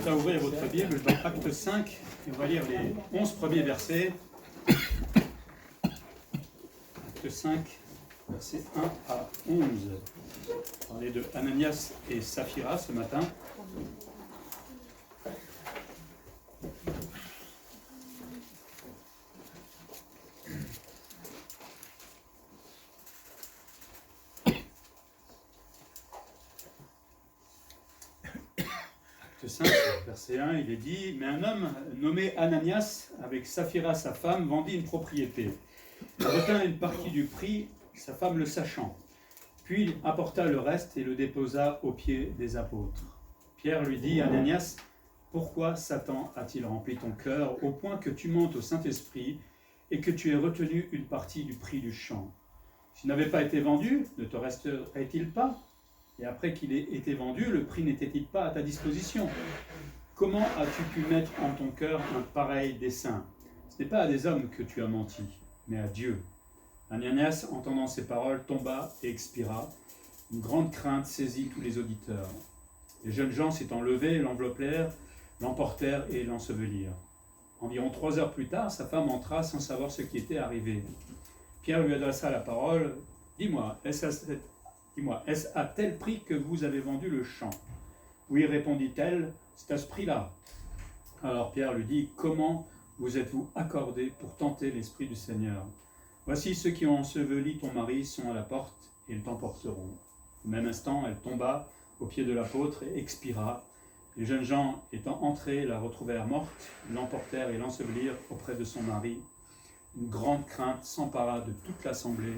invite à ouvrir votre Bible dans Acte 5 et on va lire les 11 premiers versets. Acte 5, versets 1 à 11. On va parler de Ananias et Saphira ce matin. Acte 5, verset 1, il est dit « Mais un homme nommé Ananias, avec Saphira sa femme, vendit une propriété. Il retint une partie du prix, sa femme le sachant. Puis il apporta le reste et le déposa aux pieds des apôtres. Pierre lui dit, Ananias, pourquoi Satan a-t-il rempli ton cœur au point que tu montes au Saint-Esprit et que tu aies retenu une partie du prix du champ? S'il n'avait pas été vendu, ne te resterait-il pas? Et après qu'il ait été vendu, le prix n'était-il pas à ta disposition? Comment as-tu pu mettre en ton cœur un pareil dessein? Ce n'est pas à des hommes que tu as menti, mais à Dieu. Ananias, entendant ces paroles, tomba et expira. Une grande crainte saisit tous les auditeurs. Les jeunes gens s'étant levés, l'enveloppèrent, l'emportèrent et l'ensevelirent. Environ 3 heures plus tard, sa femme entra sans savoir ce qui était arrivé. Pierre lui adressa la parole. « Dis-moi, est-ce à tel prix que vous avez vendu le champ ?» « Oui, répondit-elle, c'est à ce prix-là. » Alors Pierre lui dit, « Comment vous êtes-vous accordé pour tenter l'Esprit du Seigneur? Voici ceux qui ont enseveli ton mari sont à la porte et ils t'emporteront. » Au même instant, elle tomba aux pieds de l'apôtre et expira. Les jeunes gens étant entrés la retrouvèrent morte, l'emportèrent et l'ensevelirent auprès de son mari. Une grande crainte s'empara de toute l'assemblée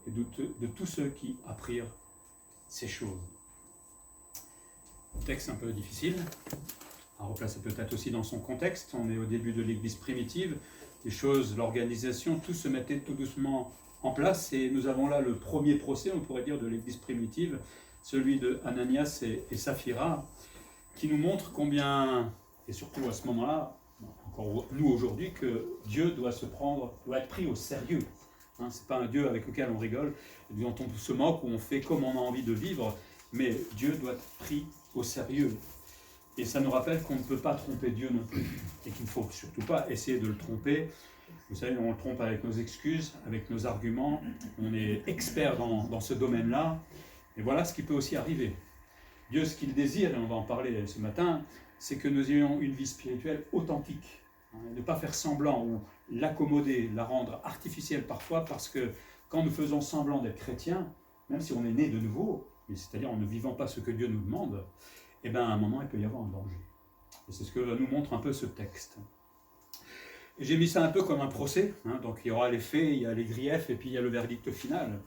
et de tous ceux qui apprirent ces choses. Texte un peu difficile, à replacer peut-être aussi dans son contexte. On est au début de l'Église primitive, les choses, l'organisation, tout se mettait tout doucement en place et nous avons là le premier procès, on pourrait dire, de l'Église primitive, celui de Ananias et Saphira, qui nous montre combien, et surtout à ce moment-là, encore nous aujourd'hui, que Dieu doit être pris au sérieux. Ce n'est pas un Dieu avec lequel on rigole, dont on se moque, où on fait comme on a envie de vivre, mais Dieu doit être pris au sérieux. Et ça nous rappelle qu'on ne peut pas tromper Dieu non plus, et qu'il ne faut surtout pas essayer de le tromper. Vous savez, on le trompe avec nos excuses, avec nos arguments, on est expert dans ce domaine-là, et voilà ce qui peut aussi arriver. Dieu, ce qu'il désire, et on va en parler ce matin, c'est que nous ayons une vie spirituelle authentique, ne pas faire semblant ou l'accommoder, la rendre artificielle parfois, parce que quand nous faisons semblant d'être chrétiens, même si on est né de nouveau, c'est-à-dire en ne vivant pas ce que Dieu nous demande, eh bien à un moment il peut y avoir un danger. Et c'est ce que nous montre un peu ce texte. Et j'ai mis ça un peu comme un procès, donc il y aura les faits, il y a les griefs et puis il y a le verdict final.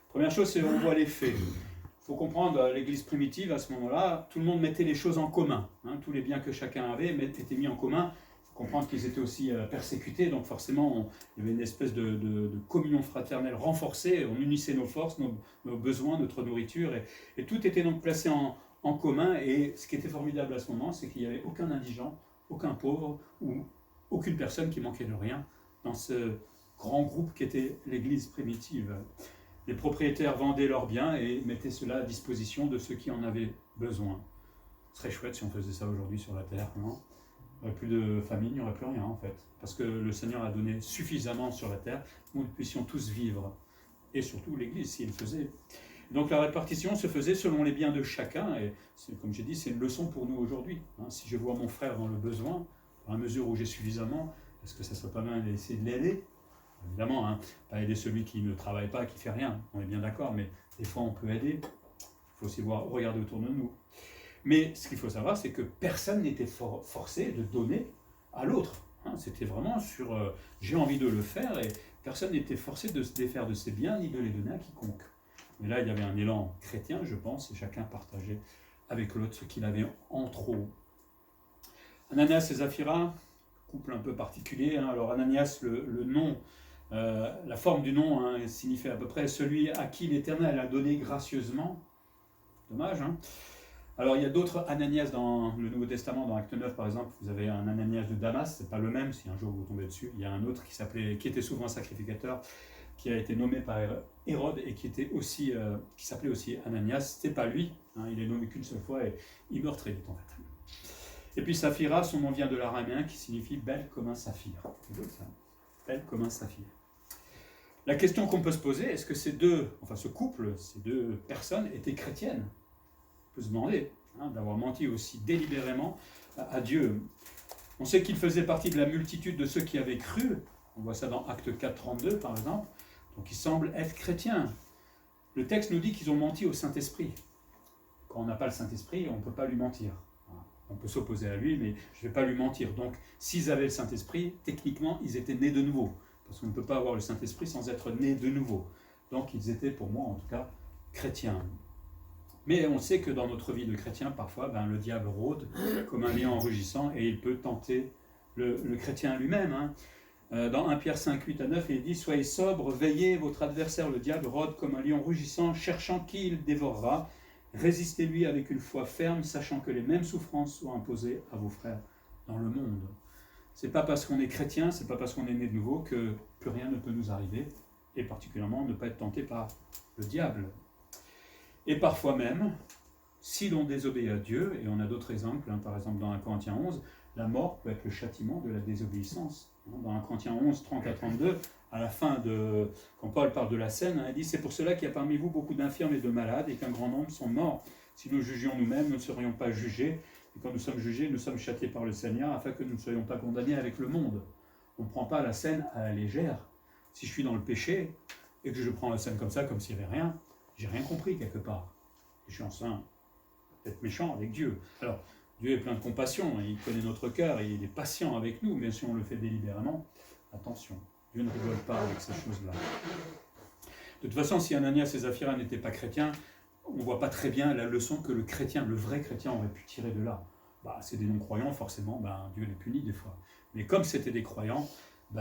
Première chose, c'est on voit les faits. Il faut comprendre, l'Église primitive, à ce moment-là, tout le monde mettait les choses en commun. Tous les biens que chacun avait étaient mis en commun. Il faut comprendre qu'ils étaient aussi persécutés, donc forcément, il y avait une espèce de communion fraternelle renforcée. On unissait nos forces, nos besoins, notre nourriture, et tout était donc placé en commun. Et ce qui était formidable à ce moment, c'est qu'il n'y avait aucun indigent, aucun pauvre, ou aucune personne qui manquait de rien dans ce grand groupe qui était l'Église primitive. Les propriétaires vendaient leurs biens et mettaient cela à disposition de ceux qui en avaient besoin. Ce serait chouette si on faisait ça aujourd'hui sur la terre, non? Il n'y aurait plus de famine, il n'y aurait plus rien en fait. Parce que le Seigneur a donné suffisamment sur la terre pour que nous puissions tous vivre. Et surtout l'Église, s'il le faisait. Donc la répartition se faisait selon les biens de chacun. Et comme j'ai dit, c'est une leçon pour nous aujourd'hui. Si je vois mon frère dans le besoin, dans la mesure où j'ai suffisamment, est-ce que ça serait pas mal d'essayer de l'aider? Évidemment, pas aider celui qui ne travaille pas, qui ne fait rien, on est bien d'accord, mais des fois on peut aider. Il faut aussi regarder autour de nous. Mais ce qu'il faut savoir, c'est que personne n'était forcé de donner à l'autre. C'était vraiment sur j'ai envie de le faire, et personne n'était forcé de se défaire de ses biens, ni de les donner à quiconque. Mais là, il y avait un élan chrétien, je pense, et chacun partageait avec l'autre ce qu'il avait en trop. Ananias et Saphira, couple un peu particulier. Alors Ananias, le nom, la forme du nom signifie à peu près celui à qui l'Éternel a donné gracieusement. Dommage, Alors il y a d'autres Ananias dans le Nouveau Testament, dans Acte 9 par exemple, vous avez un Ananias de Damas, c'est pas le même, si un jour vous tombez dessus. Il y a un autre qui était souvent un sacrificateur, qui a été nommé par Hérode et qui s'appelait aussi Ananias. C'est pas lui, il est nommé qu'une seule fois et il meurt très vite en fait. Et puis Saphira, son nom vient de l'araméen qui signifie belle comme un saphir. C'est beau ça, belle comme un saphir. La question qu'on peut se poser, est-ce que ce couple, ces deux personnes étaient chrétiennes? On peut se demander d'avoir menti aussi délibérément à Dieu. On sait qu'ils faisaient partie de la multitude de ceux qui avaient cru. On voit ça dans Actes 4, 32 par exemple. Donc ils semblent être chrétiens. Le texte nous dit qu'ils ont menti au Saint-Esprit. Quand on n'a pas le Saint-Esprit, on ne peut pas lui mentir. On peut s'opposer à lui, mais je ne vais pas lui mentir. Donc, s'ils avaient le Saint-Esprit, techniquement, ils étaient nés de nouveau. Parce qu'on ne peut pas avoir le Saint-Esprit sans être né de nouveau. Donc, ils étaient, pour moi, en tout cas, chrétiens. Mais on sait que dans notre vie de chrétien, parfois, le diable rôde comme un lion rugissant et il peut tenter le chrétien lui-même. Dans 1 Pierre 5, 8 à 9, il dit « Soyez sobres, veillez, votre adversaire, le diable, rôde comme un lion rugissant, cherchant qui il dévorera. Résistez-lui avec une foi ferme, sachant que les mêmes souffrances sont imposées à vos frères dans le monde. » C'est pas parce qu'on est chrétien, c'est pas parce qu'on est né de nouveau que plus rien ne peut nous arriver, et particulièrement ne pas être tenté par le diable. Et parfois même, si l'on désobéit à Dieu, et on a d'autres exemples, par exemple dans 1 Corinthiens 11, la mort peut être le châtiment de la désobéissance. Dans 1 Corinthiens 11, 30 à 32, à la fin quand Paul parle de la scène, il dit « C'est pour cela qu'il y a parmi vous beaucoup d'infirmes et de malades, et qu'un grand nombre sont morts. Si nous jugions nous-mêmes, nous ne serions pas jugés. Et quand nous sommes jugés, nous sommes châtiés par le Seigneur, afin que nous ne soyons pas condamnés avec le monde. » On ne prend pas la scène à la légère. Si je suis dans le péché, et que je prends la scène comme ça, comme s'il n'y avait rien, j'ai rien compris quelque part. Et je suis en train d'être méchant avec Dieu. Alors, Dieu est plein de compassion, il connaît notre cœur, et il est patient avec nous, mais si on le fait délibérément, attention, Dieu ne rigole pas avec ces choses-là. De toute façon, si Ananias et Saphira n'étaient pas chrétiens, on ne voit pas très bien la leçon que le vrai chrétien aurait pu tirer de là. C'est des non-croyants, forcément, Dieu les punit des fois. Mais comme c'était des croyants,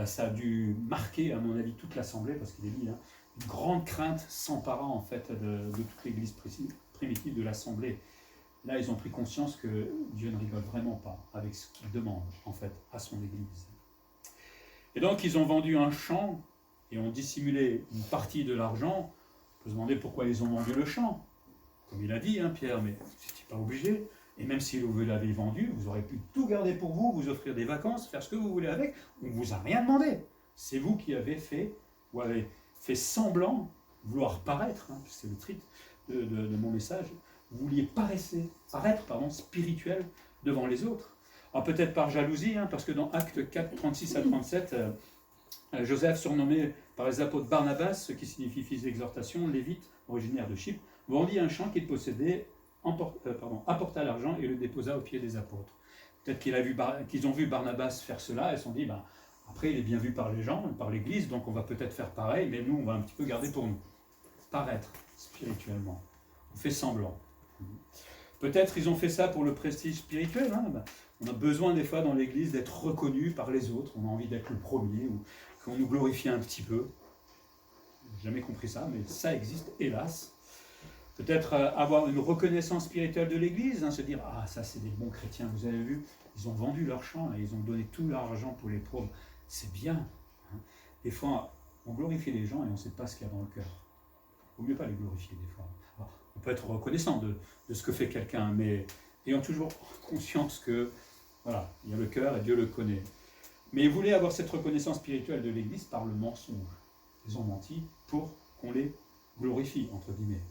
ça a dû marquer, à mon avis, toute l'assemblée, parce qu'il est dit, une grande crainte s'emparant en fait de toute l'église primitive de l'assemblée. Là, ils ont pris conscience que Dieu ne rigole vraiment pas avec ce qu'il demande, en fait, à son église. Et donc, ils ont vendu un champ et ont dissimulé une partie de l'argent. On peut se demander pourquoi ils ont vendu le champ. Comme il a dit, Pierre, mais vous n'étiez pas obligé. Et même si vous l'avez vendu, vous aurez pu tout garder pour vous, vous offrir des vacances, faire ce que vous voulez avec. On ne vous a rien demandé. C'est vous qui avez fait, ou avez fait semblant, vouloir paraître, c'est le titre de mon message, vous vouliez paraître spirituel devant les autres. Alors peut-être par jalousie, parce que dans Actes 4, 36 à 37, Joseph, surnommé par les apôtres Barnabas, ce qui signifie fils d'exhortation, lévite, originaire de Chypre, vendit un champ qu'il possédait, apporta l'argent et le déposa aux pieds des apôtres. Peut-être qu'ils ont vu Barnabas faire cela et se sont dit, après il est bien vu par les gens, par l'église, donc on va peut-être faire pareil, mais nous on va un petit peu garder pour nous. Paraître spirituellement. On fait semblant. Peut-être ils ont fait ça pour le prestige spirituel. On a besoin des fois dans l'église d'être reconnu par les autres. On a envie d'être le premier ou qu'on nous glorifie un petit peu. J'ai jamais compris ça, mais ça existe, hélas. Peut-être avoir une reconnaissance spirituelle de l'église, se dire « Ah, ça c'est des bons chrétiens, vous avez vu, ils ont vendu leur champ et ils ont donné tout leur argent pour les pauvres. C'est bien. » Des fois, on glorifie les gens et on ne sait pas ce qu'il y a dans le cœur. Il ne vaut mieux pas les glorifier des fois. Alors, on peut être reconnaissant de ce que fait quelqu'un, mais ayant toujours conscience que, voilà, il y a le cœur et Dieu le connaît. Mais ils voulaient avoir cette reconnaissance spirituelle de l'Église par le mensonge. Ils ont menti pour qu'on les glorifie, entre guillemets.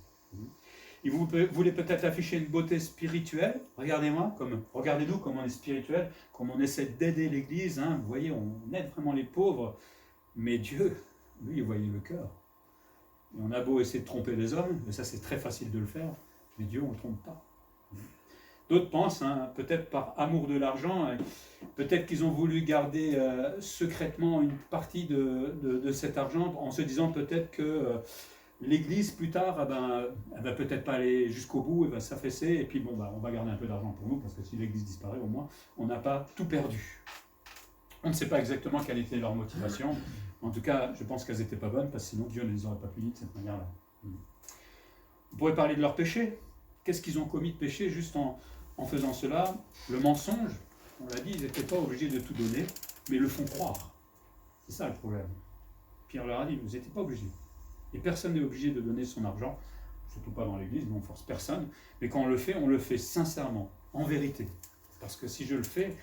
Ils voulaient peut-être afficher une beauté spirituelle. Regardez-nous comme on est spirituel, comme on essaie d'aider l'Église. Vous voyez, on aide vraiment les pauvres. Mais Dieu, lui, il voyait le cœur. Et on a beau essayer de tromper les hommes, mais ça c'est très facile de le faire, mais Dieu on ne le trompe pas. D'autres pensent, peut-être par amour de l'argent, peut-être qu'ils ont voulu garder secrètement une partie de cet argent en se disant peut-être que l'Église plus tard, elle va peut-être pas aller jusqu'au bout, elle va s'affaisser, et puis on va garder un peu d'argent pour nous, parce que si l'Église disparaît au moins, on n'a pas tout perdu. On ne sait pas exactement quelle était leur motivation. En tout cas, je pense qu'elles n'étaient pas bonnes, parce que sinon Dieu ne les aurait pas punies de cette manière-là. On pourrait parler de leur péché. Qu'est-ce qu'ils ont commis de péché juste en faisant cela? Le mensonge, on l'a dit, ils n'étaient pas obligés de tout donner, mais ils le font croire. C'est ça le problème. Pierre leur a dit, vous n'étiez pas obligés. Et personne n'est obligé de donner son argent, surtout pas dans l'église, mais on ne force personne. Mais quand on le fait sincèrement, en vérité. Parce que si je le fais,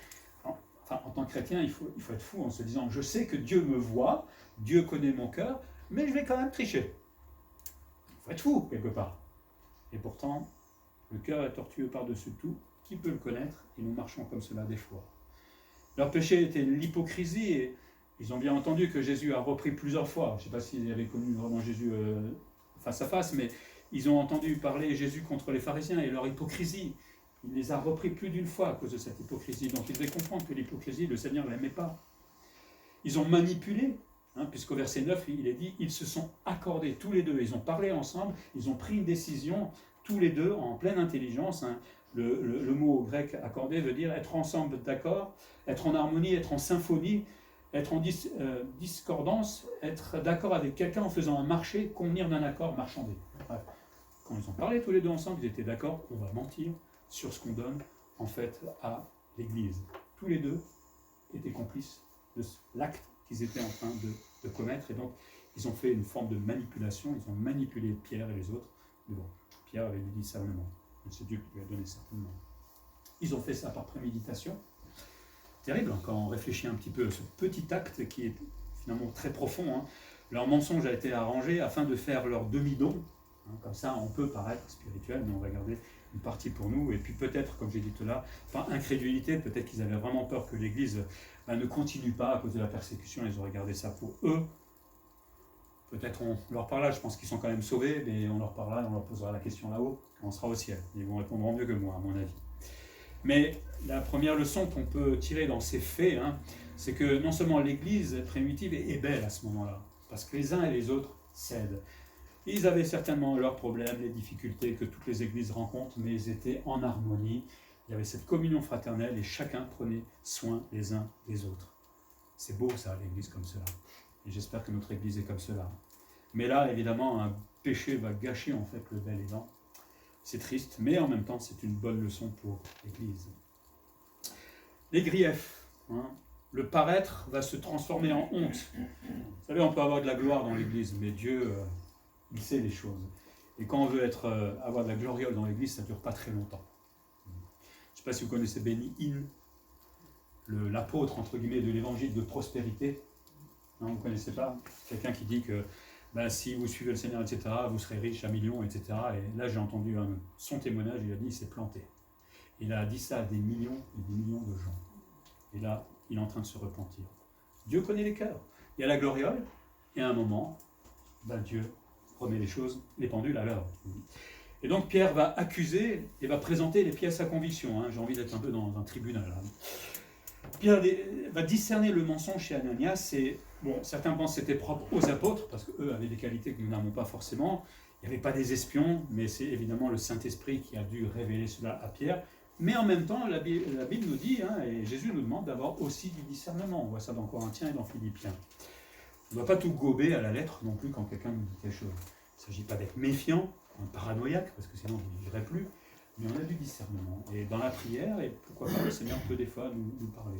en tant que chrétien, il faut être fou en se disant, je sais que Dieu me voit, Dieu connaît mon cœur, mais je vais quand même tricher. Il faut être fou, quelque part. Et pourtant, le cœur est tortueux par-dessus tout, qui peut le connaître? Et nous marchons comme cela des fois. Leur péché était l'hypocrisie, et ils ont bien entendu que Jésus a repris plusieurs fois. Je ne sais pas s'ils avaient connu vraiment Jésus face à face, mais ils ont entendu parler Jésus contre les pharisiens et leur hypocrisie. Il les a repris plus d'une fois à cause de cette hypocrisie. Donc ils devaient comprendre que l'hypocrisie, le Seigneur ne l'aimait pas. Ils ont manipulé, puisqu'au verset 9, il est dit, ils se sont accordés tous les deux. Ils ont parlé ensemble, ils ont pris une décision tous les deux en pleine intelligence. Le mot grec accordé veut dire être ensemble d'accord, être en harmonie, être en symphonie, être en discordance, être d'accord avec quelqu'un en faisant un marché, convenir d'un accord, marchander. Bref. Quand ils ont parlé tous les deux ensemble, ils étaient d'accord, on va mentir sur ce qu'on donne en fait à l'Église. Tous les deux étaient complices de l'acte qu'ils étaient en train de commettre, et donc ils ont fait une forme de manipulation, ils ont manipulé Pierre et les autres. Mais bon, Pierre avait du discernement, c'est Dieu qui lui a donné certainement. Ils ont fait ça par préméditation. Terrible, quand on réfléchit un petit peu à ce petit acte qui est finalement très profond. Leur mensonge a été arrangé afin de faire leur demi-don. Comme ça, on peut paraître spirituel, mais on va garder une partie pour nous. Et puis peut-être, comme j'ai dit tout à l'heure, par incrédulité, peut-être qu'ils avaient vraiment peur que l'Église ne continue pas à cause de la persécution. Ils auraient gardé ça pour eux. Peut-être on leur parlera, je pense qu'ils sont quand même sauvés, mais on leur parlera et on leur posera la question là-haut, quand on sera au ciel. Ils vont répondre mieux que moi, à mon avis. Mais la première leçon qu'on peut tirer dans ces faits, c'est que non seulement l'Église primitive est belle à ce moment-là, parce que les uns et les autres cèdent. Ils avaient certainement leurs problèmes, les difficultés que toutes les églises rencontrent, mais ils étaient en harmonie. Il y avait cette communion fraternelle et chacun prenait soin les uns des autres. C'est beau ça, l'église comme cela. Et j'espère que notre église est comme cela. Mais là, évidemment, un péché va gâcher en fait le bel élan. C'est triste, mais en même temps, c'est une bonne leçon pour l'église. Les griefs. Le paraître va se transformer en honte. Vous savez, on peut avoir de la gloire dans l'église, mais Dieu, il sait les choses. Et quand on veut avoir de la gloriole dans l'église, ça ne dure pas très longtemps. Je ne sais pas si vous connaissez Benny Hinn, l'apôtre, entre guillemets, de l'évangile de prospérité. Non, vous ne connaissez pas? Quelqu'un qui dit que si vous suivez le Seigneur, etc., vous serez riche à millions, etc. Et là, j'ai entendu son témoignage, il a dit, il s'est planté. Il a dit ça à des millions et des millions de gens. Et là, il est en train de se repentir. Dieu connaît les cœurs. Il y a la gloriole, et à un moment, Dieu remet les choses, les pendules à l'heure. Et donc Pierre va accuser et va présenter les pièces à conviction. J'ai envie d'être un peu dans un tribunal. Pierre va discerner le mensonge chez Ananias. Et, certains pensent que c'était propre aux apôtres, parce qu'eux avaient des qualités que nous n'avons pas forcément. Il n'y avait pas des espions, mais c'est évidemment le Saint-Esprit qui a dû révéler cela à Pierre. Mais en même temps, la Bible nous dit, et Jésus nous demande d'avoir aussi du discernement. On voit ça dans Corinthiens et dans Philippiens. On ne doit pas tout gober à la lettre non plus quand quelqu'un nous dit quelque chose. Il ne s'agit pas d'être méfiant, paranoïaque, parce que sinon vous ne vivrez plus, mais on a du discernement. Et dans la prière, et pourquoi pas, le Seigneur peut des fois nous parler.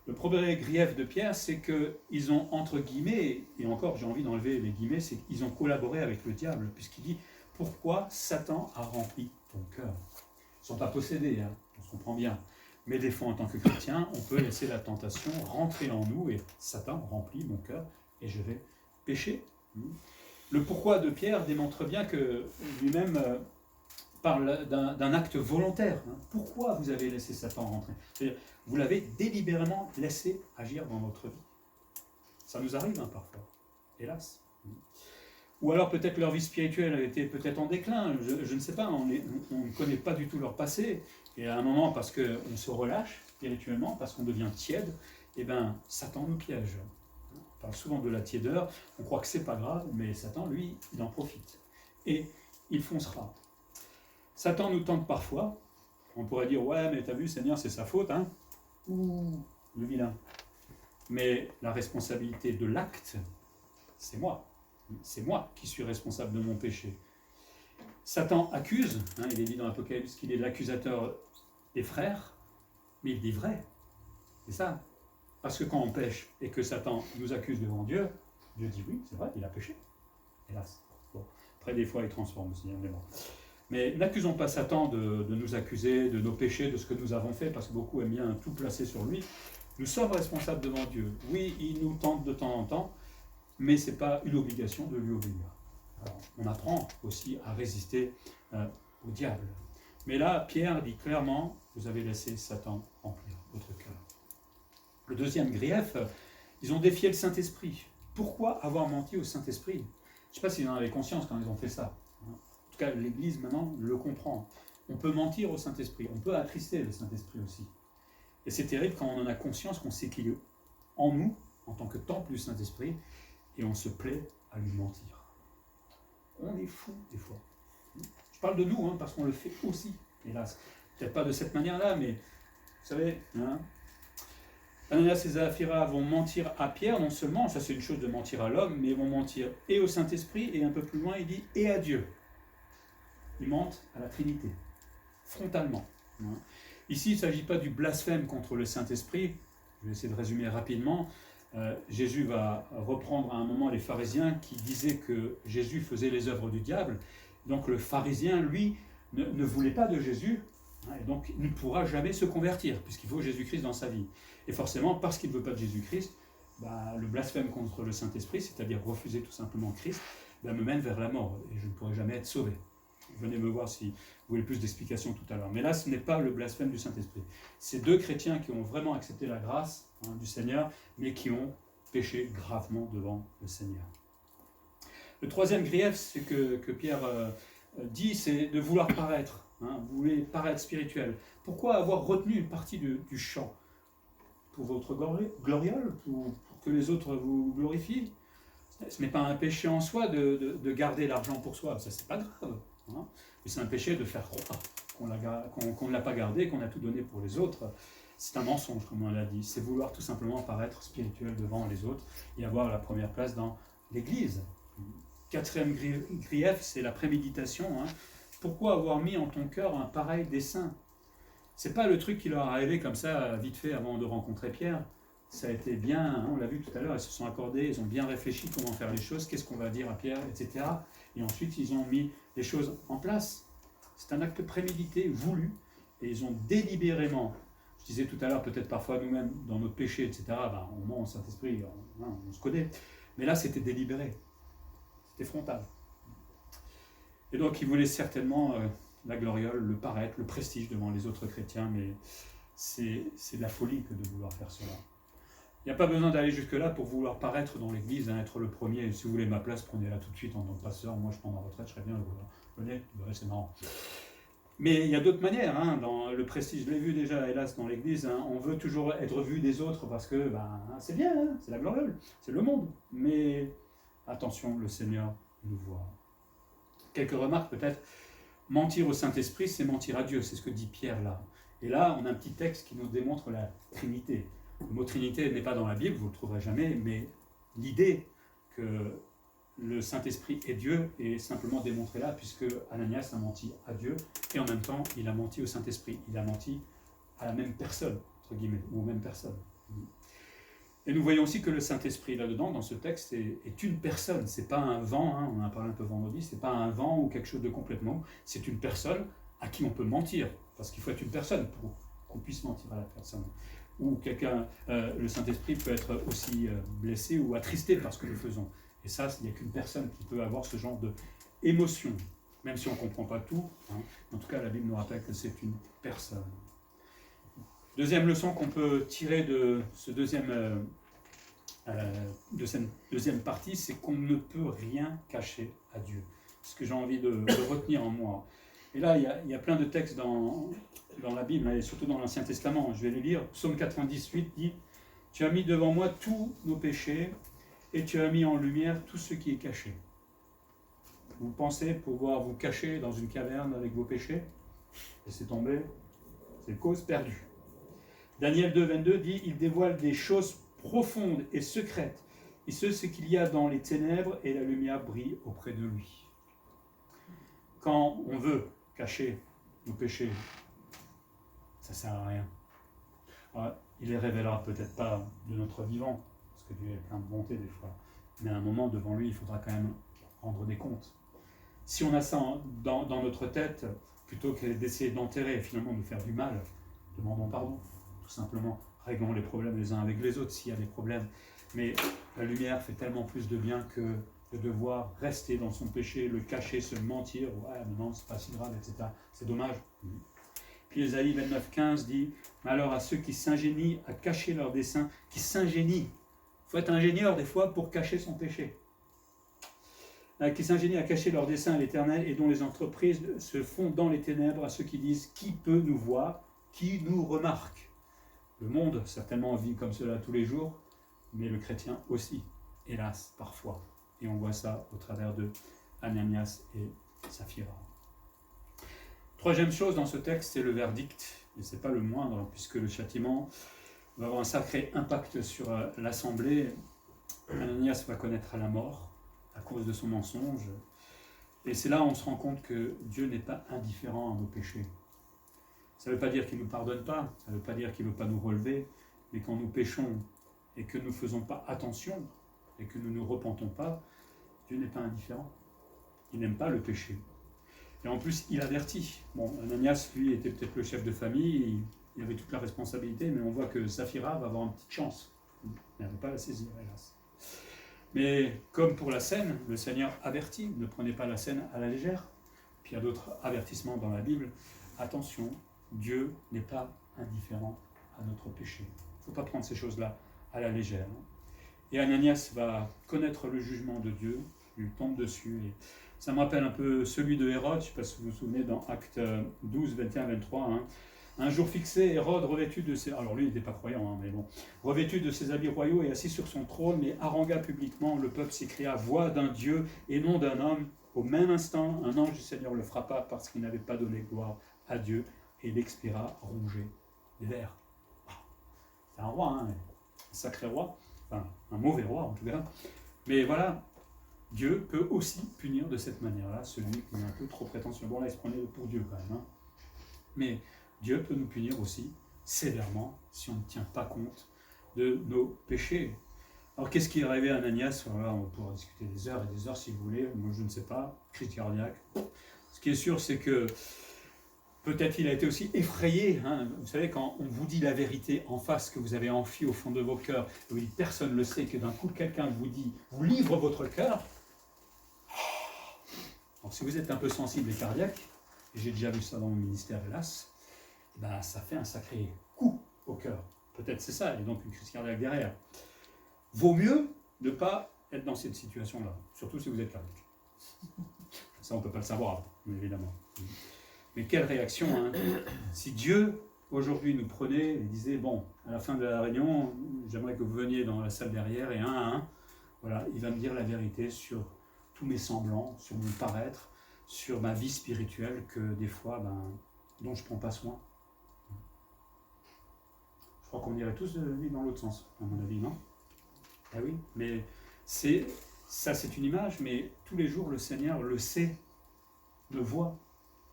Le premier grief de Pierre, c'est qu'ils ont, entre guillemets, et encore j'ai envie d'enlever les guillemets, c'est qu'ils ont collaboré avec le diable, puisqu'il dit « Pourquoi Satan a rempli ton cœur ?» Ils ne sont pas possédés, on se comprend bien. Mais des fois, en tant que chrétien, on peut laisser la tentation rentrer en nous et Satan remplit mon cœur et je vais pécher. Le pourquoi de Pierre démontre bien que lui-même parle d'un acte volontaire. Pourquoi vous avez laissé Satan rentrer? C'est-à-dire, vous l'avez délibérément laissé agir dans votre vie. Ça nous arrive parfois, hélas. Ou alors peut-être leur vie spirituelle a été peut-être en déclin, je ne sais pas, on ne connaît pas du tout leur passé. Et à un moment, parce qu'on se relâche spirituellement, parce qu'on devient tiède, Satan nous piège. On parle souvent de la tiédeur, on croit que c'est pas grave, mais Satan, lui, il en profite. Et il foncera. Satan nous tente parfois, on pourrait dire, ouais, mais t'as vu, Seigneur, c'est sa faute, Ouh, le vilain. Mais la responsabilité de l'acte, c'est moi. C'est moi qui suis responsable de mon péché. Satan accuse, il est dit dans l'Apocalypse qu'il est l'accusateur des frères, mais il dit vrai. C'est ça. Parce que quand on pêche et que Satan nous accuse devant Dieu, Dieu dit oui, c'est vrai, il a péché. Hélas. Après, des fois, il transforme aussi, mais bon. Mais n'accusons pas Satan de nous accuser de nos péchés, de ce que nous avons fait, parce que beaucoup aiment bien tout placer sur lui. Nous sommes responsables devant Dieu. Oui, il nous tente de temps en temps, mais ce n'est pas une obligation de lui obéir. Alors, on apprend aussi à résister au diable. Mais là, Pierre dit clairement, vous avez laissé Satan remplir votre cœur. Le deuxième grief, ils ont défié le Saint-Esprit. Pourquoi avoir menti au Saint-Esprit? Je ne sais pas s'ils en avaient conscience quand ils ont fait ça. En tout cas, l'Église maintenant le comprend. On peut mentir au Saint-Esprit, on peut attrister le Saint-Esprit aussi. Et c'est terrible quand on en a conscience, qu'on sait qu'il est en nous, en tant que temple du Saint-Esprit, et on se plaît à lui mentir. On est fou des fois. Je parle de nous, parce qu'on le fait aussi, hélas. Peut-être pas de cette manière-là, mais vous savez, Ananias et Saphira vont mentir à Pierre, non seulement, ça c'est une chose de mentir à l'homme, mais ils vont mentir et au Saint-Esprit, et un peu plus loin, il dit et à Dieu. Ils mentent à la Trinité, frontalement. Ici, il ne s'agit pas du blasphème contre le Saint-Esprit. Je vais essayer de résumer rapidement. Jésus va reprendre à un moment les pharisiens qui disaient que Jésus faisait les œuvres du diable. Donc le pharisien, lui, ne voulait pas de Jésus, et donc il ne pourra jamais se convertir, puisqu'il faut Jésus-Christ dans sa vie. Et forcément, parce qu'il ne veut pas de Jésus-Christ, le blasphème contre le Saint-Esprit, c'est-à-dire refuser tout simplement Christ, me mène vers la mort, et je ne pourrai jamais être sauvé. Venez me voir si vous voulez plus d'explications tout à l'heure. Mais là, ce n'est pas le blasphème du Saint-Esprit. C'est deux chrétiens qui ont vraiment accepté la grâce du Seigneur, mais qui ont péché gravement devant le Seigneur. Le troisième grief, c'est que Pierre dit, c'est de vouloir paraître. Vous voulez paraître spirituel. Pourquoi avoir retenu une partie du chant? Pour votre gloriole? Pour que les autres vous glorifient? Ce n'est pas un péché en soi de garder l'argent pour soi. Ça, c'est pas grave. Mais c'est un péché de faire croire qu'on ne l'a pas gardé, qu'on a tout donné pour les autres. C'est un mensonge, comme on l'a dit. C'est vouloir tout simplement paraître spirituel devant les autres et avoir la première place dans l'Église. Quatrième grief, c'est la préméditation. Pourquoi avoir mis en ton cœur un pareil dessein? C'est pas le truc qui leur est arrivé comme ça, vite fait, avant de rencontrer Pierre. Ça a été bien, on l'a vu tout à l'heure, ils se sont accordés, ils ont bien réfléchi comment faire les choses, qu'est-ce qu'on va dire à Pierre, etc. Et ensuite, ils ont mis les choses en place. C'est un acte prémédité, voulu, et ils ont délibérément, je disais tout à l'heure, peut-être parfois nous-mêmes, dans notre péché, etc., on ment au Saint-Esprit, on se connaît. Mais là, c'était délibéré. C'était frontal. Et donc, ils voulaient certainement la gloriole, le paraître, le prestige devant les autres chrétiens, mais c'est de la folie que de vouloir faire cela. Il n'y a pas besoin d'aller jusque-là pour vouloir paraître dans l'église, être le premier. Si vous voulez ma place, prenez-la tout de suite en tant que pasteur. Moi, je prends ma retraite, je serais bien le voir. Venez, c'est marrant. Mais il y a d'autres manières. Dans le prestige, je l'ai vu déjà, hélas, dans l'église. On veut toujours être vu des autres parce que c'est bien, c'est la gloriole, c'est le monde. Mais attention, le Seigneur nous voit. Quelques remarques peut-être. Mentir au Saint-Esprit, c'est mentir à Dieu. C'est ce que dit Pierre là. Et là, on a un petit texte qui nous démontre la Trinité. Le mot Trinité n'est pas dans la Bible, vous ne le trouverez jamais, mais l'idée que le Saint-Esprit est Dieu est simplement démontrée là, puisque Ananias a menti à Dieu, et en même temps, il a menti au Saint-Esprit. Il a menti à la même personne, entre guillemets, ou aux mêmes personnes. Et nous voyons aussi que le Saint-Esprit, là-dedans, dans ce texte, est une personne. Ce n'est pas un vent, on en a parlé un peu vendredi, ce n'est pas un vent ou quelque chose de complètement. C'est une personne à qui on peut mentir, parce qu'il faut être une personne pour qu'on puisse mentir à la personne. Ou quelqu'un, le Saint-Esprit peut être aussi blessé ou attristé par ce que nous faisons. Et ça, il n'y a qu'une personne qui peut avoir ce genre d'émotion, même si on ne comprend pas tout. En tout cas, la Bible nous rappelle que c'est une personne. Deuxième leçon qu'on peut tirer de cette deuxième partie, c'est qu'on ne peut rien cacher à Dieu. C'est ce que j'ai envie de retenir en moi. Et là, il y a plein de textes dans la Bible, et surtout dans l'Ancien Testament. Je vais les lire. Psaume 98 dit « Tu as mis devant moi tous nos péchés, et tu as mis en lumière tout ce qui est caché. » Vous pensez pouvoir vous cacher dans une caverne avec vos péchés? Laissez tomber, c'est cause perdue. Daniel 2, 22 dit « Il dévoile des choses profondes et secrètes, et ce qu'il y a dans les ténèbres, et la lumière brille auprès de lui. » Quand on veut cacher nos péchés, ça ne sert à rien. Alors, il les révélera peut-être pas de notre vivant, parce que Dieu est plein de bonté des fois, mais à un moment devant lui, il faudra quand même rendre des comptes. Si on a ça dans notre tête, plutôt que d'essayer d'enterrer et finalement de faire du mal, demandons pardon, tout simplement. Réglons les problèmes les uns avec les autres s'il y a des problèmes. Mais la lumière fait tellement plus de bien que de devoir rester dans son péché, le cacher, se mentir. Ouais, mais non, c'est pas si grave, etc. C'est dommage. Puis Ésaïe 29,15 dit « Malheur à ceux qui s'ingénient à cacher leurs desseins, qui s'ingénient. » Il faut être ingénieur des fois pour cacher son péché. Qui s'ingénient à cacher leurs desseins à l'Éternel et dont les entreprises se font dans les ténèbres à ceux qui disent « Qui peut nous voir? Qui nous remarque ?» Le monde, certainement, vit comme cela tous les jours, mais le chrétien aussi, hélas, parfois. Et on voit ça au travers de Ananias et Saphira. Troisième chose dans ce texte, c'est le verdict, et ce n'est pas le moindre, puisque le châtiment va avoir un sacré impact sur l'assemblée. Ananias va connaître la mort à cause de son mensonge, et c'est là où on se rend compte que Dieu n'est pas indifférent à nos péchés. Ça ne veut pas dire qu'il ne nous pardonne pas, ça ne veut pas dire qu'il ne veut pas nous relever, mais quand nous péchons et que nous ne faisons pas attention, et que nous ne nous repentons pas, Dieu n'est pas indifférent. Il n'aime pas le péché. Et en plus, il avertit. Bon, Ananias, lui, était peut-être le chef de famille, il avait toute la responsabilité, mais on voit que Saphira va avoir une petite chance. Il n'avait pas à la saisir, hélas. Mais comme pour la scène, le Seigneur avertit, ne prenez pas la scène à la légère. Puis il y a d'autres avertissements dans la Bible. Attention, Dieu n'est pas indifférent à notre péché. Il ne faut pas prendre ces choses-là à la légère. Et Ananias va connaître le jugement de Dieu, il lui tombe dessus. Et ça me rappelle un peu celui de Hérode, je ne sais pas si vous vous souvenez, dans Actes 12, 21, 23. Hein. Un jour fixé, Hérode, revêtu de ses... Alors lui, il n'était pas croyant, hein, mais bon. Revêtu de ses habits royaux et assis sur son trône, mais harangua publiquement, le peuple s'écria, voix d'un Dieu et non d'un homme. Au même instant, un ange du Seigneur le frappa parce qu'il n'avait pas donné gloire à Dieu, et il expira rongé des vers. C'est un roi, hein, un sacré roi. Enfin, un mauvais roi en tout cas. Mais voilà, Dieu peut aussi punir de cette manière-là celui qui est un peu trop prétentieux. Bon là, il se prenait pour Dieu quand même. Hein. Mais Dieu peut nous punir aussi sévèrement si on ne tient pas compte de nos péchés. Alors qu'est-ce qui est arrivé à Ananias? Voilà, on pourra discuter des heures et des heures si vous voulez. Moi je ne sais pas, crise cardiaque. Ce qui est sûr, c'est que peut-être il a été aussi effrayé. Hein. Vous savez, quand on vous dit la vérité en face, que vous avez envie au fond de vos cœurs, et vous dites personne ne le sait, que d'un coup quelqu'un vous dit, vous livre votre cœur. Alors si vous êtes un peu sensible et cardiaque, et j'ai déjà vu ça dans mon ministère hélas, ben, ça fait un sacré coup au cœur. Peut-être c'est ça, et donc une crise cardiaque derrière. Vaut mieux ne pas être dans cette situation-là, surtout si vous êtes cardiaque. Ça on ne peut pas le savoir, évidemment. Mais quelle réaction, hein. Si Dieu, aujourd'hui, nous prenait et disait, bon, à la fin de la réunion, j'aimerais que vous veniez dans la salle derrière, et un à un, voilà, il va me dire la vérité sur tous mes semblants, sur mon paraître, sur ma vie spirituelle, que des fois, dont je ne prends pas soin. Je crois qu'on irait tous vivre dans l'autre sens, à mon avis, non? Ah oui, mais ça c'est une image, mais tous les jours, le Seigneur le sait, le voit,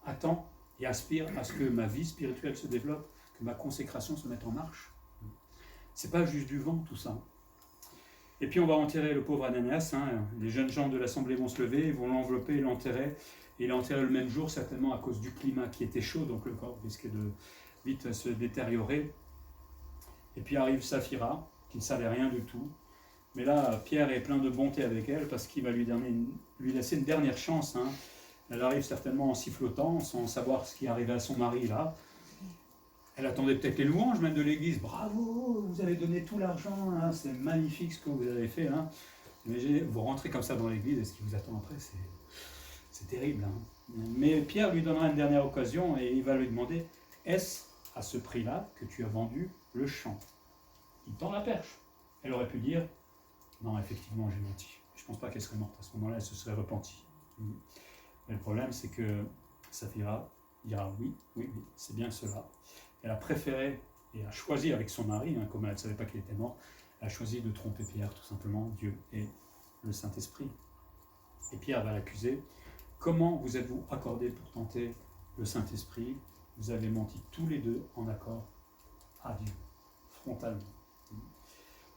attend, et aspire à ce que ma vie spirituelle se développe, que ma consécration se mette en marche. C'est pas juste du vent tout ça. Et puis on va enterrer le pauvre Ananias, hein. Les jeunes gens de l'assemblée vont se lever, ils vont l'envelopper et l'enterrer. Et il est enterré le même jour, certainement à cause du climat qui était chaud, donc le corps risquait de vite se détériorer. Et puis arrive Saphira, qui ne savait rien du tout. Mais là, Pierre est plein de bonté avec elle, parce qu'il va lui laisser une dernière chance, hein. Elle arrive certainement en sifflotant, sans savoir ce qui arrivait à son mari là. Elle attendait peut-être les louanges même de l'église. Bravo, vous avez donné tout l'argent, hein, c'est magnifique ce que vous avez fait. Hein. Mais vous rentrez comme ça dans l'église et ce qui vous attend après, c'est terrible. Hein. Mais Pierre lui donnera une dernière occasion et il va lui demander, est-ce à ce prix-là que tu as vendu le champ? Il tend la perche. Elle aurait pu dire, non, effectivement, j'ai menti. Je ne pense pas qu'elle serait morte. À ce moment-là, elle se serait repentie. Mais le problème, c'est que Saphira dira oui, c'est bien cela. Elle a préféré et a choisi avec son mari, hein, comme elle ne savait pas qu'il était mort, elle a choisi de tromper Pierre, tout simplement, Dieu et le Saint-Esprit. Et Pierre va l'accuser. Comment vous êtes-vous accordés pour tenter le Saint-Esprit? Vous avez menti tous les deux en accord à Dieu, frontalement.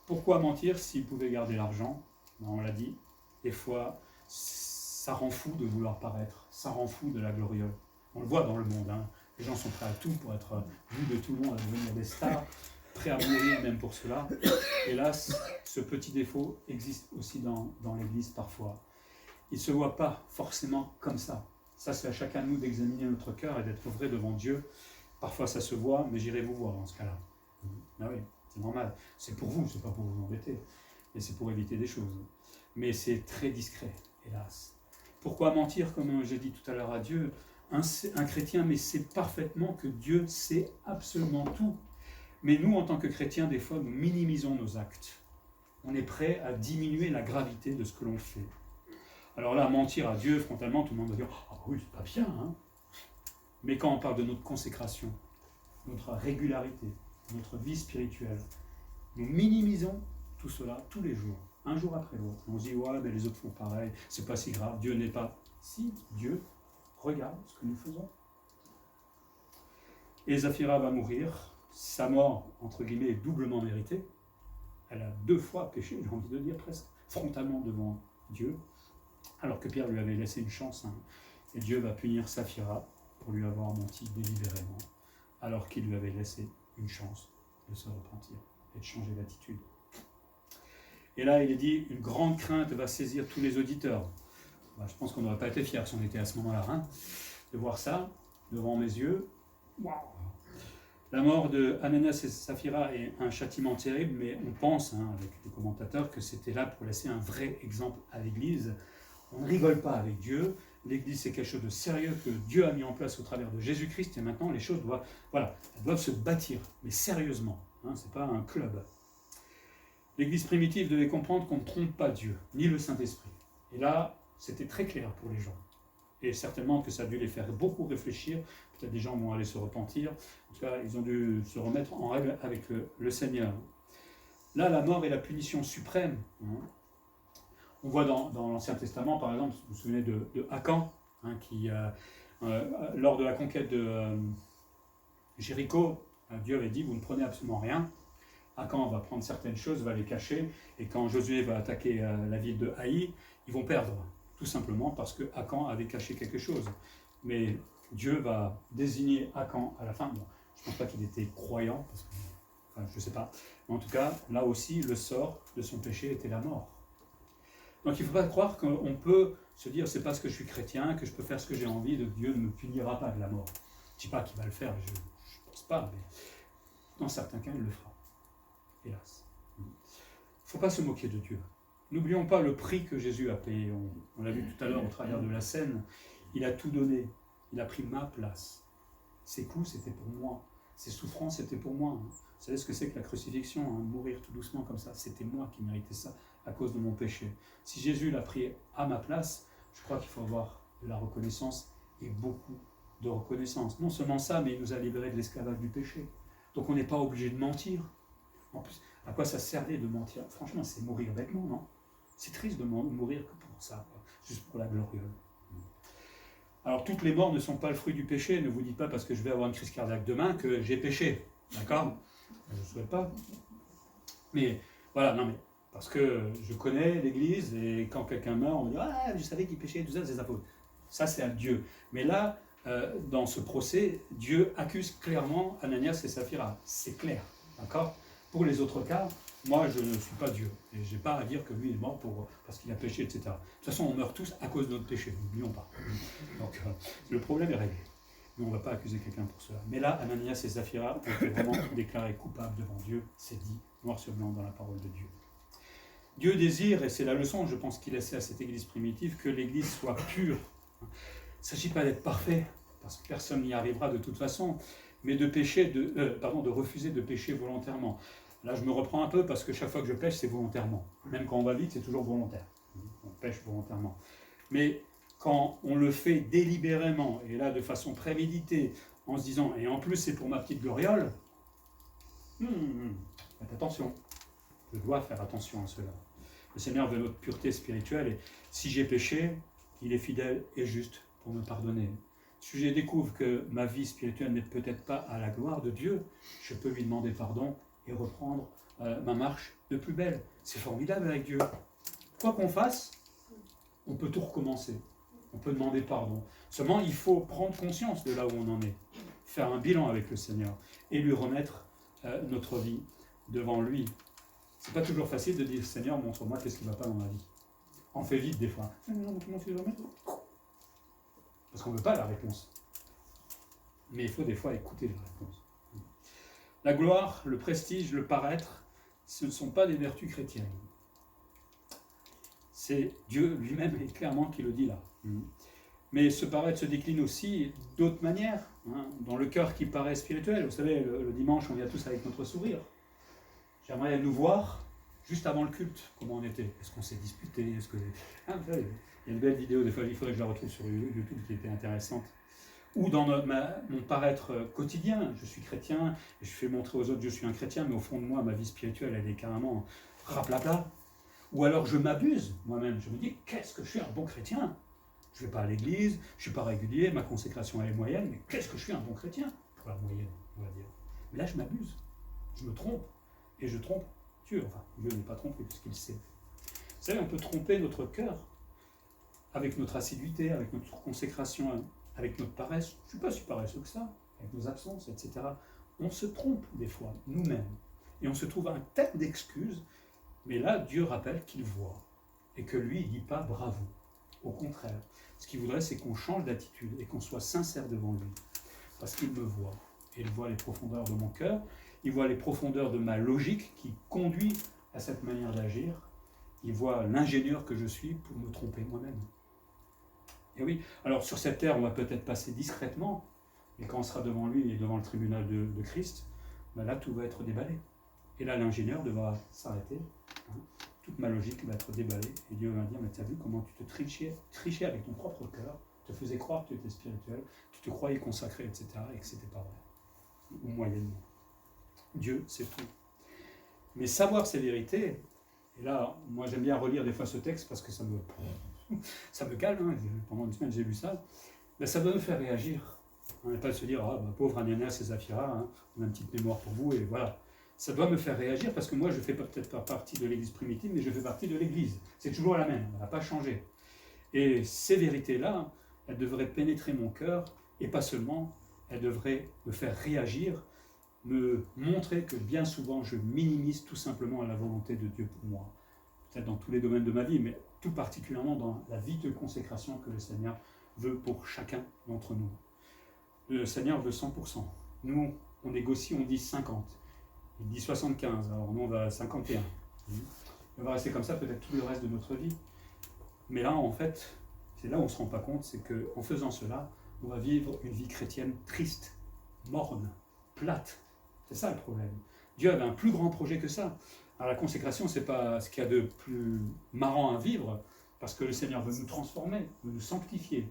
Pourquoi mentir s'il pouvait garder l'argent? On l'a dit, des fois, ça rend fou de vouloir paraître, ça rend fou de la gloriole. On le voit dans le monde, hein. Les gens sont prêts à tout pour être vus de tout le monde, à devenir des stars, prêts à mourir même pour cela. Hélas, ce petit défaut existe aussi dans l'Église parfois. Il ne se voit pas forcément comme ça. Ça, c'est à chacun de nous d'examiner notre cœur et d'être vrai devant Dieu. Parfois, ça se voit, mais j'irai vous voir dans ce cas-là. Ah oui, c'est normal. C'est pour vous, c'est pas pour vous embêter. Et c'est pour éviter des choses. Mais c'est très discret, hélas. Pourquoi mentir, comme j'ai dit tout à l'heure à Dieu? Un chrétien, mais sait parfaitement que Dieu sait absolument tout. Mais nous, en tant que chrétiens, des fois, nous minimisons nos actes. On est prêt à diminuer la gravité de ce que l'on fait. Alors là, mentir à Dieu, frontalement, tout le monde va dire « Ah oui, c'est pas bien, hein !» Mais quand on parle de notre consécration, notre régularité, notre vie spirituelle, nous minimisons tout cela tous les jours, un jour après l'autre. On se dit « Ouais, mais les autres font pareil, c'est pas si grave, Dieu n'est pas... » Si, Dieu regarde ce que nous faisons. Et Saphira va mourir, sa mort, entre guillemets, est doublement méritée. Elle a 2 fois péché, j'ai envie de dire presque, frontalement devant Dieu, alors que Pierre lui avait laissé une chance. Hein. Et Dieu va punir Saphira pour lui avoir menti délibérément, alors qu'il lui avait laissé une chance de se repentir et de changer d'attitude. Et là, il est dit, une grande crainte va saisir tous les auditeurs. Je pense qu'on n'aurait pas été fiers si on était à ce moment-là, hein, de voir ça devant mes yeux. Wow. La mort de Ananias et Saphira est un châtiment terrible, mais on pense, hein, avec les commentateurs, que c'était là pour laisser un vrai exemple à l'Église. On ne rigole pas avec Dieu. L'Église, c'est quelque chose de sérieux que Dieu a mis en place au travers de Jésus-Christ, et maintenant, les choses doivent se bâtir, mais sérieusement. Hein, ce n'est pas un club. L'Église primitive devait comprendre qu'on ne trompe pas Dieu, ni le Saint-Esprit. Et là, c'était très clair pour les gens. Et certainement que ça a dû les faire beaucoup réfléchir. Peut-être des gens vont aller se repentir. En tout cas, ils ont dû se remettre en règle avec le Seigneur. Là, la mort est la punition suprême. On voit dans l'Ancien Testament, par exemple, vous vous souvenez de Akan, hein, qui, lors de la conquête de Jéricho, Dieu avait dit, vous ne prenez absolument rien. Akan va prendre certaines choses, va les cacher, et quand Josué va attaquer la ville de Haï, ils vont perdre. Tout simplement parce que Akan avait caché quelque chose. Mais Dieu va désigner Akan à la fin. Bon, je ne pense pas qu'il était croyant, parce que, enfin, je ne sais pas. Mais en tout cas, là aussi, le sort de son péché était la mort. Donc il ne faut pas croire qu'on peut se dire c'est parce que je suis chrétien, que je peux faire ce que j'ai envie, que Dieu ne me punira pas de la mort. Je ne dis pas qu'il va le faire, je ne pense pas, mais dans certains cas, il le fera. Hélas. Il ne faut pas se moquer de Dieu. N'oublions pas le prix que Jésus a payé. On l'a vu tout à l'heure au travers de la scène. Il a tout donné. Il a pris ma place. Ses coups, c'était pour moi. Ses souffrances, c'était pour moi. Vous savez ce que c'est que la crucifixion, hein, mourir tout doucement comme ça, c'était moi qui méritais ça à cause de mon péché. Si Jésus l'a pris à ma place, je crois qu'il faut avoir de la reconnaissance et beaucoup de reconnaissance. Non seulement ça, mais il nous a libérés de l'esclavage du péché. Donc on n'est pas obligé de mentir. En plus, à quoi ça servait de mentir? Franchement, c'est mourir bêtement, non? C'est triste de mourir que pour ça, juste pour la gloriole. Alors, toutes les morts ne sont pas le fruit du péché. Ne vous dites pas parce que je vais avoir une crise cardiaque demain que j'ai péché. D'accord? Je ne souhaite pas. Mais voilà, non mais, parce que je connais l'Église et quand quelqu'un meurt, on me dit « Ah, je savais qu'il péchait, tout ça, c'est sa faute. » Ça, c'est à Dieu. Mais là, dans ce procès, Dieu accuse clairement Ananias et Saphira. C'est clair. D'accord? Pour les autres cas, moi, je ne suis pas Dieu. Et je n'ai pas à dire que lui est mort parce qu'il a péché, etc. De toute façon, on meurt tous à cause de notre péché. N'oublions pas. Donc, le problème est réglé. Mais on ne va pas accuser quelqu'un pour cela. Mais là, Ananias et Saphira ont été vraiment déclarés coupables devant Dieu. C'est dit noir sur blanc dans la parole de Dieu. Dieu désire, et c'est la leçon, je pense, qu'il laissait à cette église primitive, que l'église soit pure. Il ne s'agit pas d'être parfait, parce que personne n'y arrivera de toute façon, mais de refuser de pécher volontairement. Là, je me reprends un peu parce que chaque fois que je pêche, c'est volontairement. Même quand on va vite, c'est toujours volontaire. On pêche volontairement. Mais quand on le fait délibérément, et là de façon préméditée, en se disant, et en plus c'est pour ma petite gloriole, faites attention. Je dois faire attention à cela. Le Seigneur veut notre pureté spirituelle, et si j'ai péché, il est fidèle et juste pour me pardonner. Si je découvre que ma vie spirituelle n'est peut-être pas à la gloire de Dieu, je peux lui demander pardon et reprendre ma marche de plus belle. C'est formidable avec Dieu. Quoi qu'on fasse, on peut tout recommencer. on peut demander pardon. Seulement, il faut prendre conscience de là où on en est, faire un bilan avec le Seigneur et lui remettre notre vie devant lui. C'est pas toujours facile de dire, Seigneur, montre-moi qu'est-ce qui ne va pas dans ma vie. On fait vite des fois. Seigneur, montre-moi ce qui va pas. Parce qu'on ne veut pas la réponse. Mais il faut des fois écouter la réponse. La gloire, le prestige, le paraître, ce ne sont pas des vertus chrétiennes. C'est Dieu lui-même et clairement qui le dit là. Mais ce paraître se décline aussi d'autres manières, dans le cœur qui paraît spirituel. Vous savez, le dimanche, on vient tous avec notre sourire. J'aimerais nous voir juste avant le culte, comment on était. Est-ce qu'on s'est disputé? Il y a une belle vidéo, des fois, il faudrait que je la retrouve sur YouTube qui était intéressante. Ou dans mon paraître quotidien, je suis chrétien, et je fais montrer aux autres que je suis un chrétien, mais au fond de moi, ma vie spirituelle, elle est carrément raplapla. Ou alors je m'abuse moi-même, je me dis, qu'est-ce que je suis un bon chrétien? Je ne vais pas à l'église, je ne suis pas régulier, ma consécration elle est moyenne, mais qu'est-ce que je suis un bon chrétien? Pour la moyenne, on va dire. Mais là, je m'abuse, je me trompe, et je trompe Dieu. Enfin, Dieu n'est pas trompé puisqu'il sait. Vous savez, on peut tromper notre cœur avec notre assiduité, avec notre consécration, avec notre paresse. Je ne suis pas si paresseux que ça, avec nos absences, etc. On se trompe des fois, nous-mêmes, et on se trouve un tas d'excuses, mais là, Dieu rappelle qu'il voit, et que lui, il ne dit pas bravo. Au contraire, ce qu'il voudrait, c'est qu'on change d'attitude et qu'on soit sincère devant lui, parce qu'il me voit. Et il voit les profondeurs de mon cœur, il voit les profondeurs de ma logique qui conduit à cette manière d'agir, il voit l'ingénieur que je suis pour me tromper moi-même. Et oui, alors sur cette terre, on va peut-être passer discrètement, mais quand on sera devant lui et devant le tribunal de Christ, ben là, tout va être déballé. Et là, l'ingénieur devra s'arrêter. Toute ma logique va être déballée. Et Dieu va dire, mais tu as vu comment tu te trichais avec ton propre cœur, tu te faisais croire que tu étais spirituel, tu te croyais consacré, etc., et que ce n'était pas vrai. Ou moyennement. Dieu, c'est tout. Mais savoir ces vérités, et là, moi j'aime bien relire des fois ce texte parce que ça me calme, pendant une semaine j'ai lu ça, ben, ça doit me faire réagir. On n'est pas de se dire, ah, bah, pauvre Ananias et Saphira, on a une petite mémoire pour vous, et voilà. Ça doit me faire réagir parce que moi je ne fais peut-être pas partie de l'église primitive, mais je fais partie de l'église. C'est toujours la même, elle n'a pas changé. Et ces vérités-là, elles devraient pénétrer mon cœur, et pas seulement, elles devraient me faire réagir, me montrer que bien souvent je minimise tout simplement la volonté de Dieu pour moi. Peut-être dans tous les domaines de ma vie, mais tout particulièrement dans la vie de consécration que le Seigneur veut pour chacun d'entre nous. Le Seigneur veut 100%. Nous, on négocie, on dit 50. Il dit 75, alors nous on va à 51. On va rester comme ça peut-être tout le reste de notre vie. Mais là, en fait, c'est là où on ne se rend pas compte, c'est qu'en faisant cela, on va vivre une vie chrétienne triste, morne, plate. C'est ça le problème. Dieu avait un plus grand projet que ça. Alors la consécration, ce n'est pas ce qu'il y a de plus marrant à vivre, parce que le Seigneur veut nous transformer, veut nous sanctifier.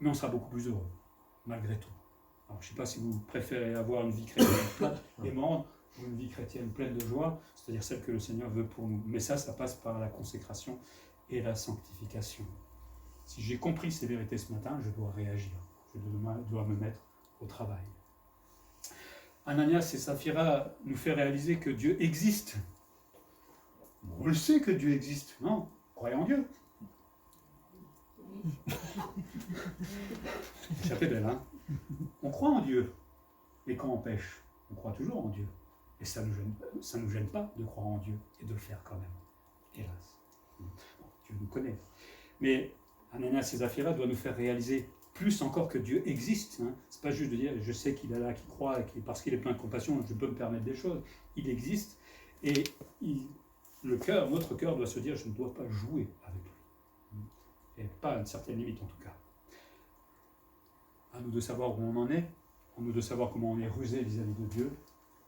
Mais on sera beaucoup plus heureux, malgré tout. Alors je ne sais pas si vous préférez avoir une vie chrétienne plate et morne, ou une vie chrétienne pleine de joie, c'est-à-dire celle que le Seigneur veut pour nous. Mais ça passe par la consécration et la sanctification. Si j'ai compris ces vérités ce matin, je dois réagir. Je dois me mettre au travail. Ananias et Saphira nous fait réaliser que Dieu existe. On le sait que Dieu existe, non? Croyez en Dieu. Échappée belle, hein? On croit en Dieu. Et quand on pêche, on croit toujours en Dieu. Et ça ne nous gêne pas de croire en Dieu et de le faire quand même. Hélas. Bon, Dieu nous connaît. Mais Ananias et Saphira doivent nous faire réaliser plus encore que Dieu existe. Hein. Ce n'est pas juste de dire je sais qu'il est là, qu'il croit, et parce qu'il est plein de compassion, je peux me permettre des choses. Il existe et notre cœur doit se dire je ne dois pas jouer avec lui. Et pas à une certaine limite en tout cas. À nous de savoir où on en est, à nous de savoir comment on est rusé vis-à-vis de Dieu,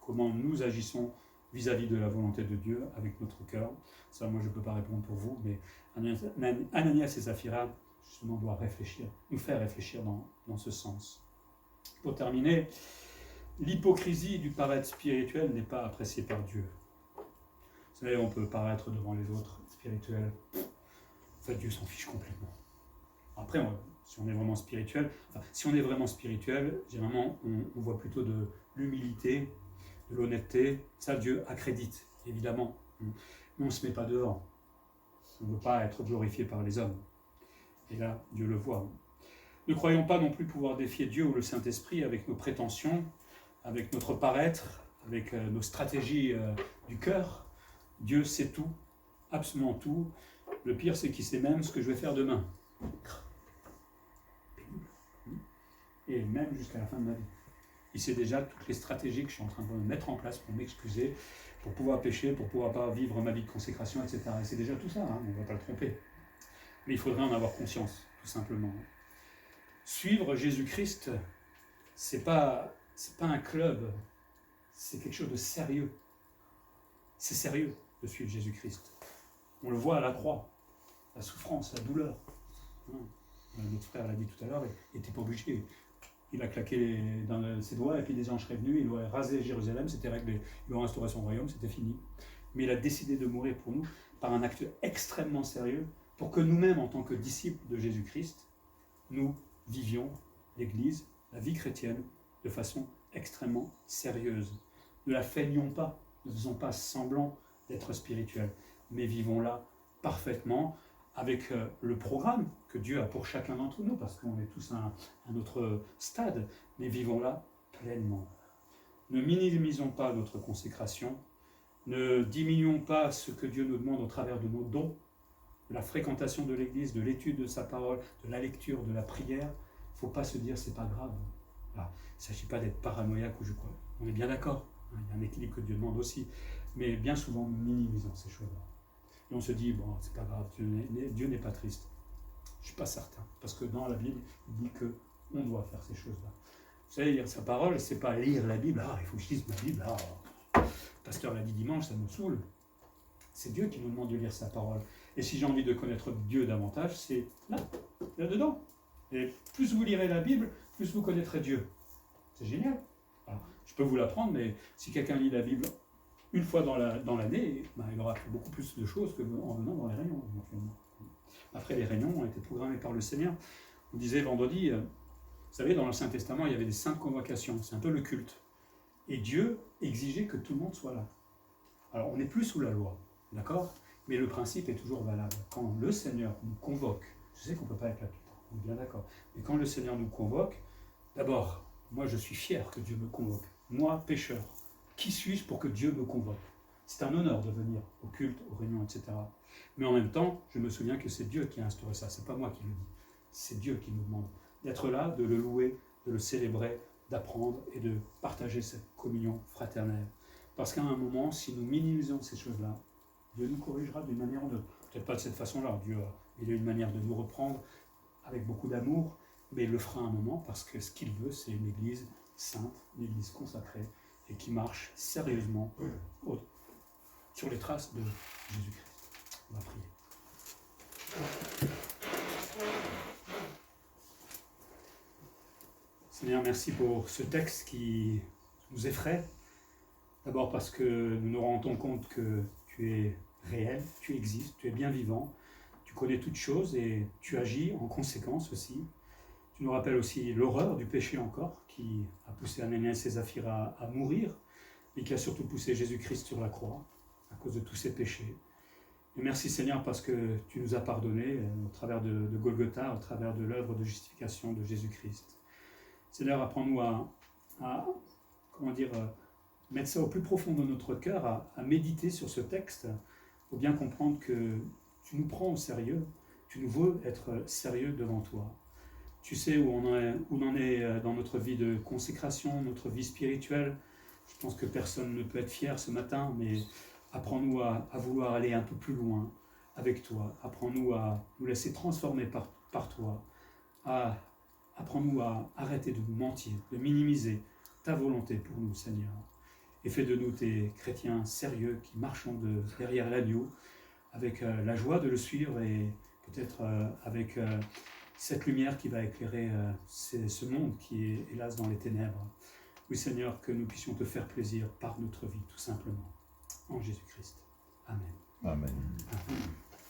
comment nous agissons vis-à-vis de la volonté de Dieu avec notre cœur. Ça, moi, je ne peux pas répondre pour vous, mais Ananias et Saphira, justement, doivent réfléchir, nous faire réfléchir dans ce sens. Pour terminer, l'hypocrisie du paraître spirituel n'est pas appréciée par Dieu. Vous savez, on peut paraître devant les autres spirituels. En fait, Dieu s'en fiche complètement. Après, si on est vraiment spirituel, généralement, on voit plutôt de l'humilité, de l'honnêteté. Ça, Dieu accrédite, évidemment. Mais on ne se met pas dehors. On ne veut pas être glorifié par les hommes. Et là, Dieu le voit. Ne croyons pas non plus pouvoir défier Dieu ou le Saint-Esprit avec nos prétentions, avec notre paraître, avec nos stratégies du cœur. Dieu sait tout, absolument tout. Le pire, c'est qu'il sait même ce que je vais faire demain. Pénible. Et même jusqu'à la fin de ma vie. Il sait déjà toutes les stratégies que je suis en train de mettre en place pour m'excuser, pour pouvoir pécher, pour pouvoir pas vivre ma vie de consécration, etc. Et c'est déjà tout ça, hein, on ne va pas le tromper. Mais il faudrait en avoir conscience, tout simplement. Suivre Jésus-Christ, c'est pas un club, c'est quelque chose de sérieux. C'est sérieux de suivre Jésus-Christ. On le voit à la croix, la souffrance, la douleur. Notre frère l'a dit tout à l'heure, il n'était pas obligé. Il a claqué dans ses doigts et puis des anges seraient venus, il aurait rasé Jérusalem, c'était réglé. Il aurait instauré son royaume, c'était fini. Mais il a décidé de mourir pour nous par un acte extrêmement sérieux pour que nous-mêmes, en tant que disciples de Jésus-Christ, nous vivions l'Église, la vie chrétienne, de façon extrêmement sérieuse. Ne la feignons pas, ne faisons pas semblant d'être spirituels, mais vivons-la parfaitement avec le programme que Dieu a pour chacun d'entre nous, parce qu'on est tous à un autre stade, mais vivons-la pleinement. Ne minimisons pas notre consécration, ne diminuons pas ce que Dieu nous demande au travers de nos dons, de la fréquentation de l'Église, de l'étude de sa parole, de la lecture, de la prière. Il ne faut pas se dire c'est pas grave. Alors, il ne s'agit pas d'être paranoïaque ou je crois. On est bien d'accord, il y a un équilibre que Dieu demande aussi, mais bien souvent nous minimisons ces choses-là. Et on se dit, bon, c'est pas grave, Dieu n'est pas triste. Je ne suis pas certain, parce que dans la Bible, il dit qu'on doit faire ces choses-là. Vous savez, lire sa parole, c'est pas lire la Bible, il faut que je lise ma Bible, le pasteur l'a dit dimanche, ça nous saoule. C'est Dieu qui nous demande de lire sa parole. Et si j'ai envie de connaître Dieu davantage, c'est là-dedans. Et plus vous lirez la Bible, plus vous connaîtrez Dieu. C'est génial. Alors, je peux vous l'apprendre, mais si quelqu'un lit la Bible une fois dans l'année, il aura fait beaucoup plus de choses qu'en venant dans les réunions. Après, les réunions ont été programmées par le Seigneur. On disait vendredi, vous savez, dans l'Ancien Testament, il y avait des saintes convocations. C'est un peu le culte. Et Dieu exigeait que tout le monde soit là. Alors, on n'est plus sous la loi, d'accord ? Mais le principe est toujours valable. Quand le Seigneur nous convoque, je sais qu'on ne peut pas être là tout le temps, on est bien d'accord, mais quand le Seigneur nous convoque, d'abord, moi je suis fier que Dieu me convoque. Moi, pécheur, qui suis-je pour que Dieu me convoque ? C'est un honneur de venir au culte, aux réunions, etc. Mais en même temps, je me souviens que c'est Dieu qui a instauré ça, c'est pas moi qui le dis. C'est Dieu qui nous demande d'être là, de le louer, de le célébrer, d'apprendre et de partager cette communion fraternelle. Parce qu'à un moment, si nous minimisons ces choses-là, Dieu nous corrigera d'une manière ou d'une autre. Peut-être pas de cette façon-là. Dieu il a une manière de nous reprendre avec beaucoup d'amour, mais il le fera un moment parce que ce qu'il veut, c'est une église sainte, une église consacrée et qui marche sérieusement sur les traces de Jésus-Christ. On va prier. Seigneur, merci pour ce texte qui nous effraie. D'abord parce que nous nous rendons compte que tu es réel, tu existes, tu es bien vivant, tu connais toutes choses et tu agis en conséquence aussi. Tu nous rappelles aussi l'horreur du péché encore, qui a poussé Ananias et Saphira à mourir, et qui a surtout poussé Jésus-Christ sur la croix, à cause de tous ses péchés. Et merci Seigneur parce que tu nous as pardonné au travers de Golgotha, au travers de l'œuvre de justification de Jésus-Christ. Seigneur, apprends-nous à mettre ça au plus profond de notre cœur, à méditer sur ce texte, pour bien comprendre que tu nous prends au sérieux, tu nous veux être sérieux devant toi. Tu sais où on en est dans notre vie de consécration, notre vie spirituelle. Je pense que personne ne peut être fier ce matin, mais apprends-nous à vouloir aller un peu plus loin avec toi. Apprends-nous à nous laisser transformer par toi. Apprends-nous à arrêter de nous mentir, de minimiser ta volonté pour nous, Seigneur. Et fais de nous tes chrétiens sérieux qui marchons derrière l'agneau avec la joie de le suivre et peut-être avec cette lumière qui va éclairer ce monde qui est hélas dans les ténèbres. Oui Seigneur, que nous puissions te faire plaisir par notre vie tout simplement. En Jésus-Christ. Amen. Amen. Amen.